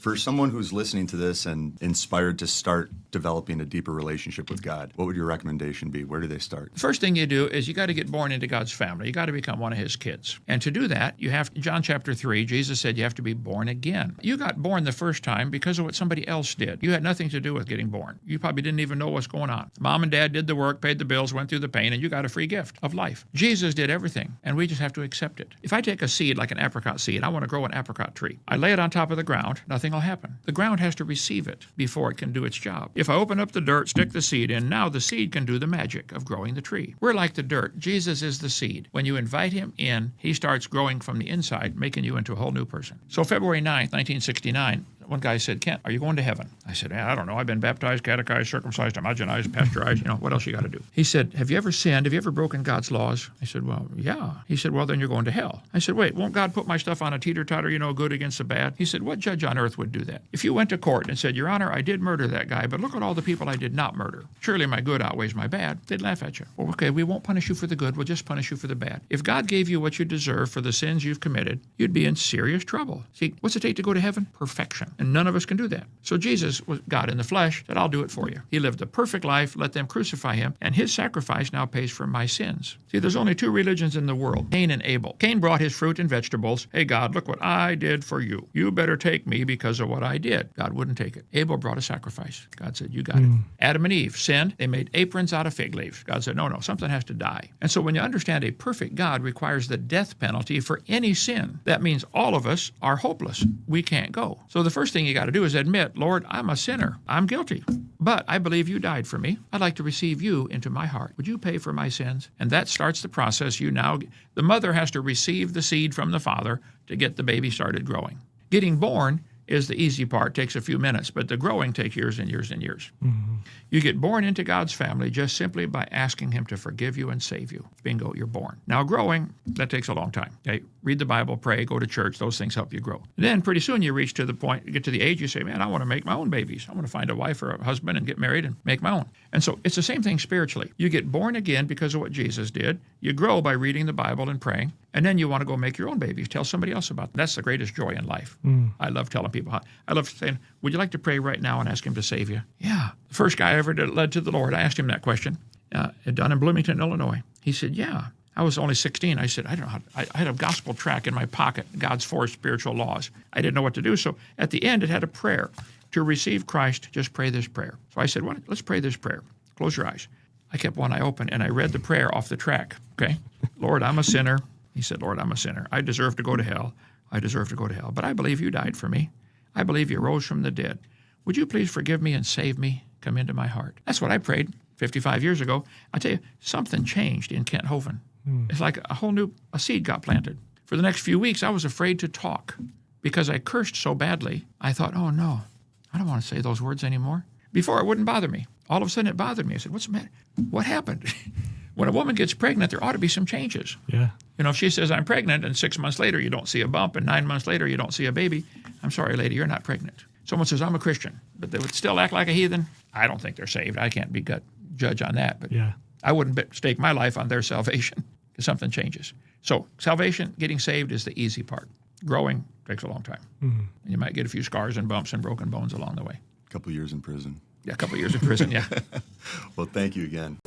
For someone who's listening to this and inspired to start developing a deeper relationship with God, what would your recommendation be? Where do they start? The first thing you do is you got to get born into God's family. You got to become one of his kids. And to do that, you have, John chapter 3, Jesus said you have to be born again. You got born the first time because of what somebody else did. You had nothing to do with getting born. You probably didn't even know what's going on. Mom and dad did the work, paid the bills, went through the pain, and you got a free gift of life. Jesus did everything, and we just have to accept it. If I take a seed like an apricot seed, I want to grow an apricot tree. I lay it on top of the ground, nothing will happen. The ground has to receive it before it can do its job. If I open up the dirt, stick the seed in, now the seed can do the magic of growing the tree. We're like the dirt. Jesus is the seed. When you invite him in, he starts growing from the inside, making you into a whole new person. So February 9th, 1969, one guy said, Kent, are you going to heaven? I said, I don't know. I've been baptized, catechized, circumcised, homogenized, pasteurized. What else you got to do? He said, have you ever sinned? Have you ever broken God's laws? I said, well, yeah. He said, well, then you're going to hell. I said, wait, won't God put my stuff on a teeter-totter, good against the bad? He said, what judge on earth would do that? If you went to court and said, Your Honor, I did murder that guy, but look at all the people I did not murder. Surely my good outweighs my bad. They'd laugh at you. Well, okay, we won't punish you for the good. We'll just punish you for the bad. If God gave you what you deserve for the sins you've committed, you'd be in serious trouble. See, what's it take to go to heaven? Perfection. And none of us can do that. So Jesus was God in the flesh, said, I'll do it for you. He lived a perfect life, let them crucify him, and his sacrifice now pays for my sins. See, there's only two religions in the world, Cain and Abel. Cain brought his fruit and vegetables. Hey, God, look what I did for you. You better take me because of what I did. God wouldn't take it. Abel brought a sacrifice. God said, you got it. Adam and Eve sinned. They made aprons out of fig leaves. God said, no, something has to die. And so when you understand a perfect God requires the death penalty for any sin, that means all of us are hopeless. We can't go. So the first thing you got to do is admit, Lord, I'm a sinner. I'm guilty. But I believe you died for me. I'd like to receive you into my heart. Would you pay for my sins? And that starts the process. The mother has to receive the seed from the father to get the baby started growing. Getting born is the easy part, takes a few minutes, but the growing takes years and years and years. Mm-hmm. You get born into God's family just simply by asking him to forgive you and save you. Bingo, you're born. Now growing, that takes a long time. Okay? Read the Bible, pray, go to church, those things help you grow. Then pretty soon you reach to the point, you get to the age you say, man, I want to make my own babies. I want to find a wife or a husband and get married and make my own. And so it's the same thing spiritually. You get born again because of what Jesus did. You grow by reading the Bible and praying. And then you want to go make your own babies. Tell somebody else about them. That's the greatest joy in life. I love telling people how. I love saying, would you like to pray right now and ask him to save you? Yeah. The first guy I ever led to the Lord, I asked him that question, down in Bloomington, Illinois. He said, yeah. I was only 16. I said, I don't know how. I had a gospel tract in my pocket, God's 4 spiritual laws. I didn't know what to do. So at the end, it had a prayer. To receive Christ, just pray this prayer. So I said, let's pray this prayer. Close your eyes. I kept one eye open, and I read the prayer off the track. Okay? Lord, I'm a sinner. He said, Lord, I'm a sinner. I deserve to go to hell. I deserve to go to hell. But I believe you died for me. I believe you rose from the dead. Would you please forgive me and save me? Come into my heart. That's what I prayed 55 years ago. I tell you, something changed in Kent Hovind. It's like a seed got planted. For the next few weeks, I was afraid to talk because I cursed so badly. I thought, oh no, I don't want to say those words anymore. Before, it wouldn't bother me. All of a sudden, it bothered me. I said, what's the matter? What happened? When a woman gets pregnant, there ought to be some changes. Yeah. If she says, I'm pregnant, and 6 months later you don't see a bump, and 9 months later you don't see a baby, I'm sorry, lady, you're not pregnant. Someone says, I'm a Christian, but they would still act like a heathen. I don't think they're saved. I can't be judge on that, but I wouldn't stake my life on their salvation because something changes. So salvation, getting saved is the easy part. Growing takes a long time. Mm-hmm. And you might get a few scars and bumps and broken bones along the way. A couple years in prison. Yeah, a couple years in prison, yeah. Well, thank you again.